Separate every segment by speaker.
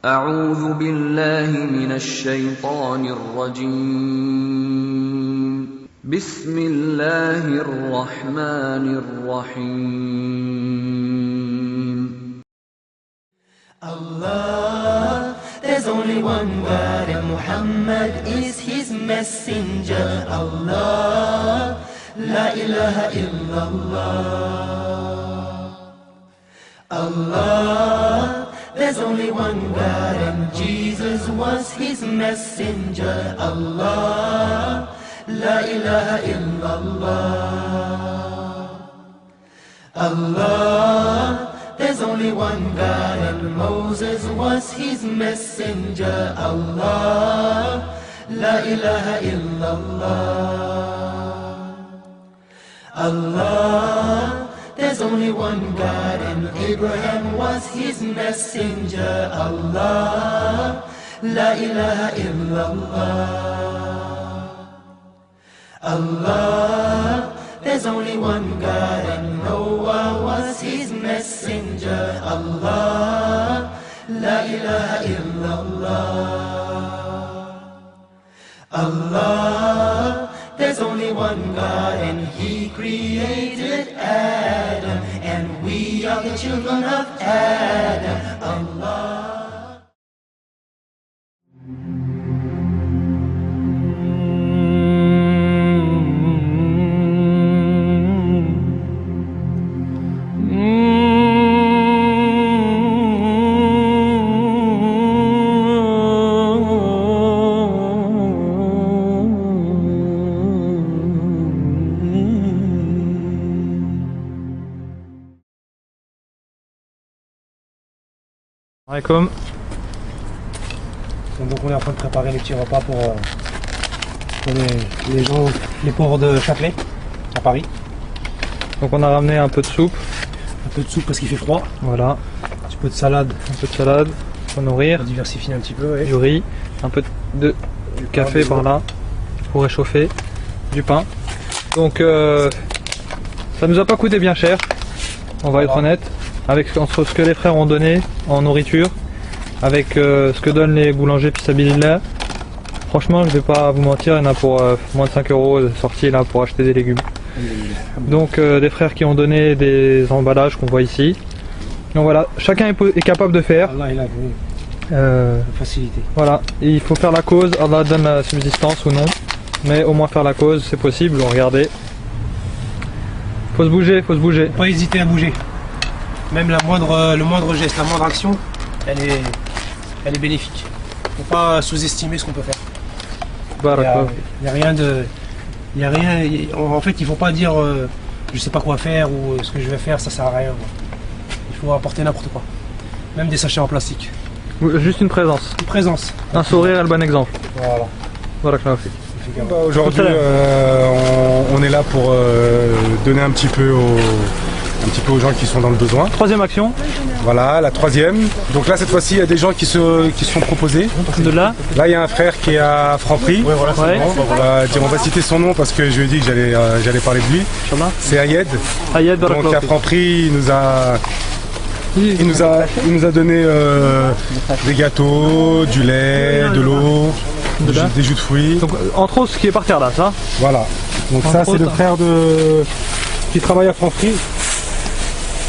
Speaker 1: أعوذ بالله من الشيطان الرجيم بسم الله الرحمن الرحيم
Speaker 2: Allah, there's only one God and Muhammad is his messenger. Allah, la ilaha illallah. Allah, there's only one God and Jesus was his messenger. Allah, la ilaha illallah. Allah, there's only one God and Moses was his messenger. Allah, la ilaha illallah. Allah, there's only one God and Abraham was his messenger. Allah, la ilaha illallah. Allah, there's only one God and Noah was his messenger. Allah, la ilaha illallah. Allah, there's only one God and he created Adam, and we are the children of Adam. Allah.
Speaker 3: Alaikum.
Speaker 4: Donc on est en train de préparer les petits repas pour les gens, les pauvres de Châtelet, à Paris.
Speaker 3: Donc on a ramené un peu de soupe.
Speaker 4: Un peu de soupe parce qu'il fait froid.
Speaker 3: Voilà.
Speaker 4: Un petit peu de salade.
Speaker 3: Un peu de salade pour nourrir.
Speaker 4: Pour diversifier un petit peu. Ouais.
Speaker 3: Du riz. Un peu de café par là pour réchauffer. Du pain. Donc ça nous a pas coûté bien cher. On va être honnête. Avec entre ce que les frères ont donné en nourriture, avec ce que donnent les boulangers Pissabilillah, franchement je vais pas vous mentir, il y en a pour moins de 5 € sortis là pour acheter des légumes. Donc des frères qui ont donné des emballages qu'on voit ici. Donc voilà, chacun est capable de faire.
Speaker 4: Allah il a facilité.
Speaker 3: Voilà, il faut faire la cause, Allah donne la subsistance ou non, mais au moins faire la cause c'est possible, regardez. Faut se bouger, faut se bouger.
Speaker 4: Faut pas hésiter à bouger. Même le moindre geste, la moindre action, elle est bénéfique. Faut pas sous-estimer ce qu'on peut faire. Il y a rien. En fait, il faut pas dire je sais pas quoi faire ou ce que je vais faire, ça sert à rien. Il faut apporter n'importe quoi. Même des sachets en plastique.
Speaker 3: Juste une présence.
Speaker 4: Une présence.
Speaker 3: Un sourire est le bon exemple.
Speaker 4: Voilà.
Speaker 3: Voilà que fait.
Speaker 5: Aujourd'hui, on est là pour donner un petit peu aux gens qui sont dans le besoin.
Speaker 3: Troisième action.
Speaker 5: Voilà, la troisième. Donc là, cette fois-ci, il y a des gens qui se sont proposés.
Speaker 3: De là.
Speaker 5: Là, il y a un frère qui est à Franprix.
Speaker 4: Ouais, voilà,
Speaker 3: ouais.
Speaker 5: On va citer son nom parce que je lui ai dit que j'allais parler de lui. C'est Ayed.
Speaker 3: Ayed,
Speaker 5: donc à Franprix, il nous a donné des gâteaux, du lait, de l'eau, des jus de fruits.
Speaker 3: Donc entre autres ce qui est par terre là, ça.
Speaker 5: Voilà. Donc ça c'est le frère qui travaille à Franprix.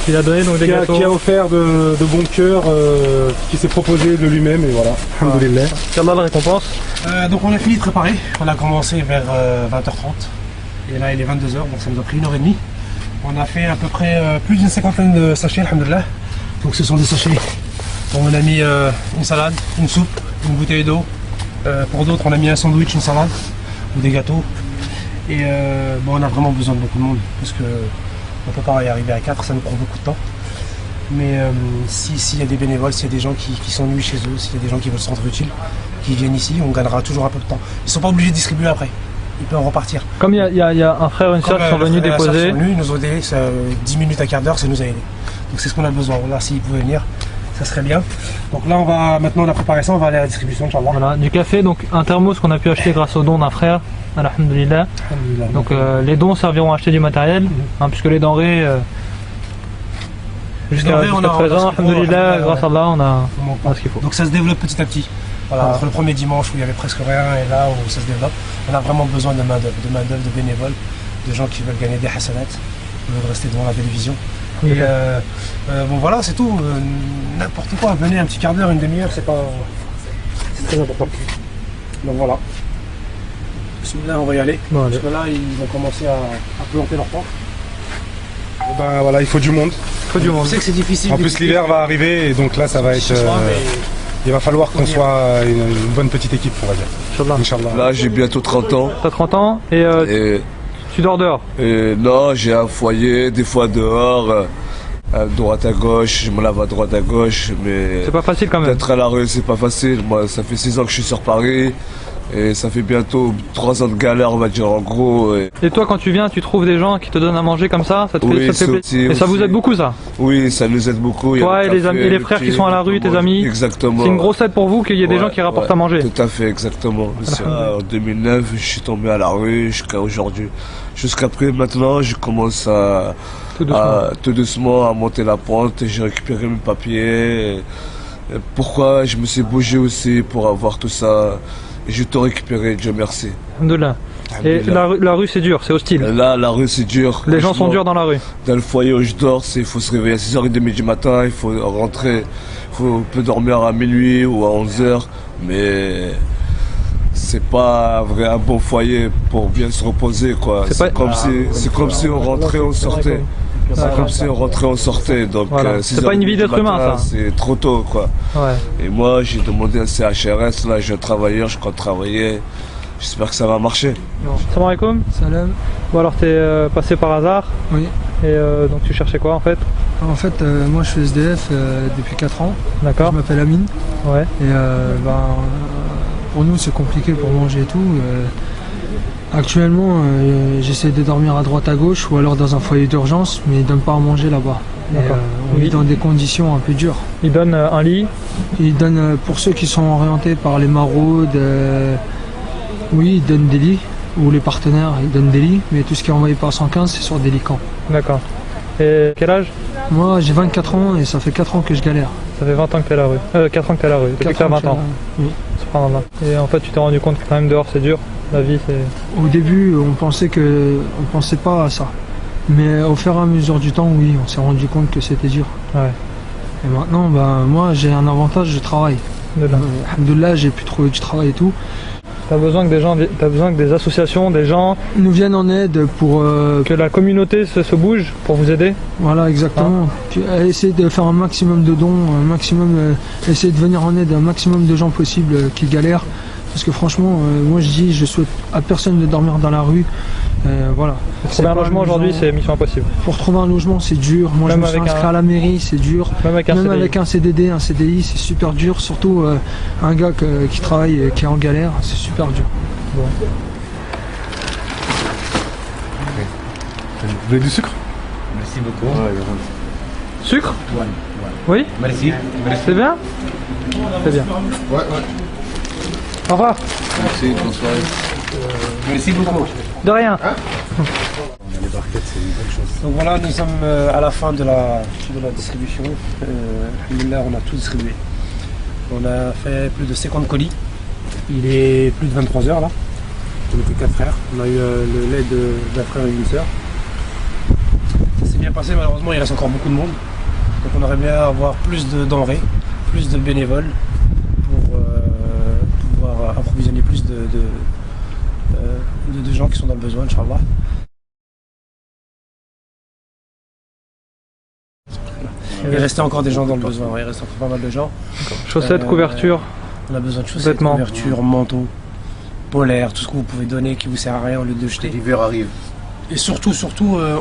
Speaker 3: Il a donné donc des gâteaux.
Speaker 5: Qui a offert de bon cœur, qui s'est proposé de lui-même et voilà. Alhamdoulilah.
Speaker 3: Qu'Allah le récompense.
Speaker 4: Donc on a fini de préparer. On a commencé vers 20h30 et là il est 22h, donc ça nous a pris 1h30. On a fait à peu près plus d'une cinquantaine de sachets, alhamdoulilah. Donc ce sont des sachets. On a mis une salade, une soupe, une bouteille d'eau. Pour d'autres on a mis un sandwich, une salade ou des gâteaux. Et on a vraiment besoin de beaucoup de monde parce que on ne peut pas y arriver à 4, ça nous prend beaucoup de temps. Mais s'il y a des bénévoles, s'il y a des gens qui s'ennuient chez eux, s'il y a des gens qui veulent se rendre utiles, qui viennent ici, on gagnera toujours un peu de temps. Ils ne sont pas obligés de distribuer après, ils peuvent repartir.
Speaker 3: Comme il y a un frère et une soeur qui sont venus déposer.
Speaker 4: Ils nous ont aidé, 10 minutes à quart d'heure, ça nous a aidé. Donc c'est ce qu'on a besoin. Là, s'ils pouvaient venir, ça serait bien. Donc là, maintenant on a préparé ça, on va aller à la distribution, Inch'Allah.
Speaker 3: Voilà, du café, donc un thermos qu'on a pu acheter grâce au don d'un frère. Alhamdulillah. Donc les dons serviront à acheter du matériel, puisque les denrées Jusqu'à
Speaker 4: denrées, on a-
Speaker 3: présent,
Speaker 4: on a-
Speaker 3: alhamdoulilah, grâce à Allah, on a
Speaker 4: on
Speaker 3: ce qu'il faut.
Speaker 4: Donc ça se développe petit à petit. Voilà, entre le premier dimanche où il y avait presque rien et là où ça se développe, on a vraiment besoin de main-d'œuvre, de bénévoles, de gens qui veulent gagner des hasanats, qui veulent rester devant la télévision. Et bon voilà, c'est tout. N'importe quoi, venez un petit quart d'heure, une demi-heure, c'est très important. Donc voilà. Là, on va y aller.
Speaker 3: Bon, allez.
Speaker 4: Parce que là, ils vont commencer à planter leur tente.
Speaker 5: Ben voilà, il faut du monde.
Speaker 3: Faut du monde.
Speaker 4: Je sais que c'est difficile.
Speaker 5: En plus l'hiver va arriver et donc là ça va être... il va falloir qu'on soit une bonne petite équipe, on va dire.
Speaker 3: Inch'Allah.
Speaker 5: Inch'Allah.
Speaker 6: Là, j'ai bientôt 30 ans.
Speaker 3: T'as 30 ans et
Speaker 6: Et,
Speaker 3: tu dors dehors.
Speaker 6: non, j'ai un foyer, des fois dehors, à droite à gauche, je me lave à droite à gauche, mais
Speaker 3: C'est pas facile quand même.
Speaker 6: d'être à la rue, c'est pas facile. Moi, ça fait 6 ans que je suis sur Paris. Et ça fait bientôt 3 ans de galère, on va dire en gros.
Speaker 3: Et toi, quand tu viens, tu trouves des gens qui te donnent à manger comme ça, ça te
Speaker 6: Oui,
Speaker 3: fait, ça te fait
Speaker 6: c'est
Speaker 3: plaisir.
Speaker 6: aussi-
Speaker 3: Et ça vous
Speaker 6: aussi.
Speaker 3: aide beaucoup ça.
Speaker 6: Oui, ça nous aide beaucoup. Il y a
Speaker 3: Toi
Speaker 6: le
Speaker 3: et les
Speaker 6: café,
Speaker 3: amis, et les
Speaker 6: le
Speaker 3: frères qui
Speaker 6: thé,
Speaker 3: sont à la rue, tes amis.
Speaker 6: Exactement.
Speaker 3: C'est une grosse aide pour vous qu'il y ait des gens qui rapportent à manger.
Speaker 6: Tout à fait, exactement. En 2009, je suis tombé à la rue jusqu'à aujourd'hui. Jusqu'après maintenant, je commence tout doucement à monter la pente. J'ai récupéré mes papiers. Et pourquoi je me suis bougé aussi pour avoir tout ça. Et j'ai tout récupéré, Dieu merci.
Speaker 3: Alhamdoulilah. Et la rue c'est dur, c'est hostile.
Speaker 6: Là, la rue, c'est dur.
Speaker 3: Les gens sont
Speaker 6: Franchement,
Speaker 3: durs dans la rue.
Speaker 6: Dans le foyer où je dors, il faut se réveiller à 6h30 du matin, il faut rentrer, on peut dormir à minuit ou à 11h, mais c'est pas un bon foyer pour bien se reposer, quoi.
Speaker 3: C'est pas-
Speaker 6: C'est comme si on rentrait, on sortait. C'est comme si on rentrait, on sortait. Donc,
Speaker 3: Voilà. C'est pas une
Speaker 6: 6h30
Speaker 3: vie
Speaker 6: du
Speaker 3: d'être humain,
Speaker 6: matin,
Speaker 3: ça.
Speaker 6: C'est trop tôt, quoi.
Speaker 3: Ouais.
Speaker 6: Et moi, j'ai demandé un CHRS, là, je viens travailler, je compte travailler. J'espère que ça va marcher.
Speaker 3: Salam alaikum.
Speaker 7: Salam.
Speaker 3: Bon alors t'es passé par hasard
Speaker 7: Oui.
Speaker 3: et donc tu cherchais quoi en fait?
Speaker 7: En fait, moi je suis SDF depuis 4 ans.
Speaker 3: D'accord.
Speaker 7: Je m'appelle Amine.
Speaker 3: Ouais.
Speaker 7: Et pour nous, c'est compliqué pour manger et tout. Actuellement, j'essaie de dormir à droite à gauche ou alors dans un foyer d'urgence, mais ils ne donnent pas à manger là-bas. Et,
Speaker 3: D'accord.
Speaker 7: on vit dans des conditions un peu dures.
Speaker 3: Il donne un lit.
Speaker 7: Ils donnent, pour ceux qui sont orientés par les maraudes, oui, ils donnent des lits, ou les partenaires, ils donnent des lits, mais tout ce qui est envoyé par 115, c'est sur des lits camps.
Speaker 3: D'accord. Et quel âge?
Speaker 7: Moi, j'ai 24 ans et ça fait 4 ans que je galère.
Speaker 3: Ça fait 20 ans que t'es à la rue. 4 ans que t'es à la rue. Depuis que
Speaker 7: 4
Speaker 3: t'as
Speaker 7: ans
Speaker 3: 20
Speaker 7: que
Speaker 3: ans.
Speaker 7: Oui.
Speaker 3: Subhanallah. Et en fait tu t'es rendu compte que quand même dehors c'est dur. La vie c'est...
Speaker 7: Au début, on pensait pas à ça. Mais au fur et à mesure du temps, oui, on s'est rendu compte que c'était dur.
Speaker 3: Ouais.
Speaker 7: Et maintenant, moi, j'ai un avantage, je travaille.
Speaker 3: Alhamdoulilah.
Speaker 7: Alhamdoulilah, j'ai pu trouver du travail et tout.
Speaker 3: T'as besoin que des gens, t'as besoin que des associations, des gens,
Speaker 7: Ils nous viennent en aide pour...
Speaker 3: que la communauté se bouge pour vous aider.
Speaker 7: voilà, exactement. Puis, essayer de faire un maximum de dons, essayer de venir en aide à un maximum de gens possibles qui galèrent. Parce que franchement, moi je dis, je souhaite à personne de dormir dans la rue. Voilà.
Speaker 3: Trouver un
Speaker 7: pas
Speaker 3: logement
Speaker 7: amusant.
Speaker 3: aujourd'hui c'est mission impossible.
Speaker 7: Pour trouver un logement, c'est dur. Moi,
Speaker 3: Même
Speaker 7: je me suis
Speaker 3: avec
Speaker 7: inscrit
Speaker 3: un-
Speaker 7: à la mairie, c'est dur.
Speaker 3: Même avec un
Speaker 7: Même
Speaker 3: CDI.
Speaker 7: avec un CDD, un CDI, c'est super dur. Surtout un gars qui travaille, qui est en galère, c'est super dur.
Speaker 5: Vous voulez du sucre?
Speaker 8: Merci beaucoup.
Speaker 3: Sucre? Oui?
Speaker 8: Merci.
Speaker 3: C'est bien? C'est bien.
Speaker 8: Ouais.
Speaker 3: Au revoir.
Speaker 8: Merci, bonsoir. Merci beaucoup.
Speaker 3: De rien.
Speaker 4: Donc voilà, nous sommes à la fin de la distribution. Alhamdoulilah, on a tout distribué. On a fait plus de 50 colis. Il est plus de 23 heures là. On était 4 frères. On a eu le lait d'un frère et d'une sœur. Ça s'est bien passé, malheureusement il reste encore beaucoup de monde. Donc on aurait bien avoir plus de denrées, plus de bénévoles pour pouvoir approvisionner plus de gens qui sont dans le besoin, Inch'Allah. Il restait encore des gens dans le besoin, ouais, il reste encore pas mal de gens.
Speaker 3: Chaussettes, couverture.
Speaker 4: On a besoin de chaussettes,
Speaker 3: Vêtements.
Speaker 4: couvertures, manteaux, polaires, tout ce que vous pouvez donner qui vous sert à rien au lieu de jeter.
Speaker 8: L'hiver arrive.
Speaker 4: Et surtout,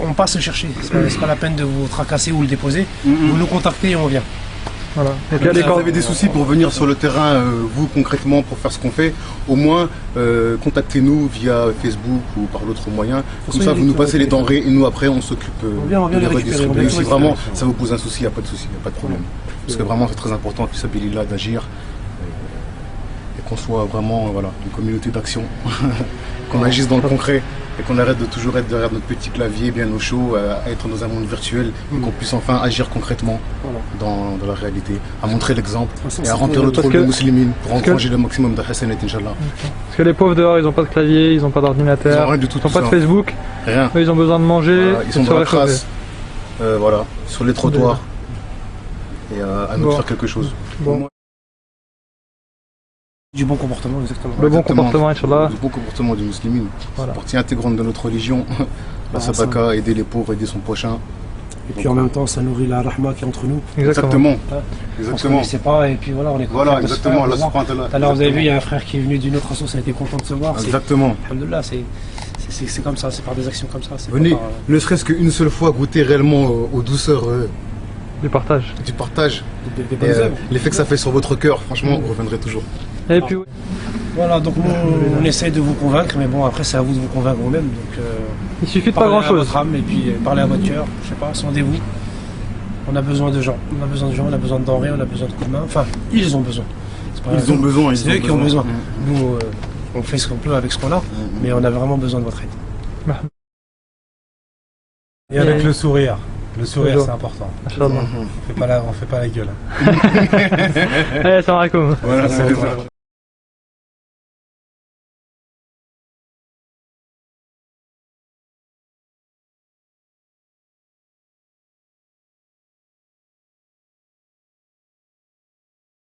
Speaker 4: on passe le chercher. C'est pas la peine de vous tracasser ou le déposer. Vous nous contactez et on vient.
Speaker 3: Voilà. Donc, il y
Speaker 8: Si
Speaker 3: a des
Speaker 8: vous
Speaker 3: corps-
Speaker 8: avez des soucis pour venir sur le terrain, vous concrètement, pour faire ce qu'on fait, au moins contactez-nous via Facebook ou par d'autres moyens. Comme
Speaker 4: soyez
Speaker 8: ça, vous nous
Speaker 4: libre,
Speaker 8: passez les
Speaker 4: libre.
Speaker 8: denrées et nous après, on s'occupe
Speaker 4: On vient
Speaker 8: de
Speaker 4: les récupérer, on vient
Speaker 8: redistribuer.
Speaker 4: tout
Speaker 8: Si
Speaker 4: récupérer.
Speaker 8: vraiment ça vous pose un souci, il n'y a pas de souci, il n'y a pas de problème. Parce que vraiment, c'est très important, puis là d'agir et qu'on soit vraiment une communauté d'action, qu'on agisse dans le concret. et qu'on arrête de toujours être derrière notre petit clavier bien au chaud, à être dans un monde virtuel, et qu'on puisse enfin agir concrètement dans la réalité, à montrer l'exemple et à remplir notre rôle de musulmane pour engranger le maximum de hasanat, Inch'Allah.
Speaker 3: Parce que les pauvres dehors, ils ont pas de clavier, ils ont pas d'ordinateur,
Speaker 8: Ils ont rien du tout,
Speaker 3: ils ont
Speaker 8: tout
Speaker 3: pas de
Speaker 8: ça.
Speaker 3: Facebook,
Speaker 8: Rien.
Speaker 3: eux, ils ont besoin de manger,
Speaker 8: Voilà, ils sont
Speaker 3: et de se
Speaker 8: dans la
Speaker 3: réchauffer.
Speaker 8: trace, voilà, sur les trottoirs, et à nous de
Speaker 3: Bon.
Speaker 8: faire quelque chose.
Speaker 3: Bon.
Speaker 4: Du bon comportement, exactement.
Speaker 3: Le bon
Speaker 8: Exactement.
Speaker 3: comportement, Inch'Allah.
Speaker 8: Le bon comportement du musulman.
Speaker 3: Voilà.
Speaker 8: C'est partie intégrante de notre religion. La sabaka, aider les pauvres, aider son prochain.
Speaker 4: Et puis en même temps, ça nourrit la rahma qui est entre nous.
Speaker 8: Exactement.
Speaker 4: On se
Speaker 8: Exactement.
Speaker 4: connaissait pas, et puis voilà, on est content
Speaker 8: Voilà,
Speaker 4: de se
Speaker 8: exactement.
Speaker 4: faire,
Speaker 8: Allah
Speaker 4: de voir.
Speaker 8: subhanahu wa ta'ala.
Speaker 4: Tout à l'heure, vous avez vu, il y a un frère qui est venu d'une autre association, ça a été content de se voir.
Speaker 8: Exactement.
Speaker 4: Alhamdoulilah, c'est comme ça, c'est par des actions comme ça. c'est pas
Speaker 8: Venez,
Speaker 4: par,
Speaker 8: ne serait-ce qu'une seule fois, goûter réellement aux douceurs
Speaker 3: Du partage.
Speaker 8: du partage.
Speaker 4: des
Speaker 8: Et,
Speaker 4: bonnes œuvres.
Speaker 8: l'effet que ça fait sur votre cœur, franchement, vous reviendrez toujours.
Speaker 3: Et puis,
Speaker 4: Voilà, donc nous, on essaie de vous convaincre, mais bon, après, c'est à vous de vous convaincre vous-même. Donc,
Speaker 3: il suffit de pas
Speaker 4: parlez
Speaker 3: grand
Speaker 4: à
Speaker 3: chose.
Speaker 4: votre âme, et puis parlez à votre cœur, je sais pas, sondez-vous. On a besoin de gens, on a besoin de gens, on a besoin de denrées, on a besoin de coups de main. Enfin, ils ont besoin. C'est pas
Speaker 8: Ils ont besoin,
Speaker 4: C'est eux qui ont besoin. Nous, on fait ce qu'on peut avec ce qu'on a, mais on a vraiment besoin de votre aide.
Speaker 5: Et avec le sourire. Le sourire,
Speaker 3: Toujours.
Speaker 5: c'est important.
Speaker 3: Inch'Allah.
Speaker 5: On fait pas la gueule.
Speaker 3: Allez, salam alaikum.
Speaker 8: Voilà, c'est ça.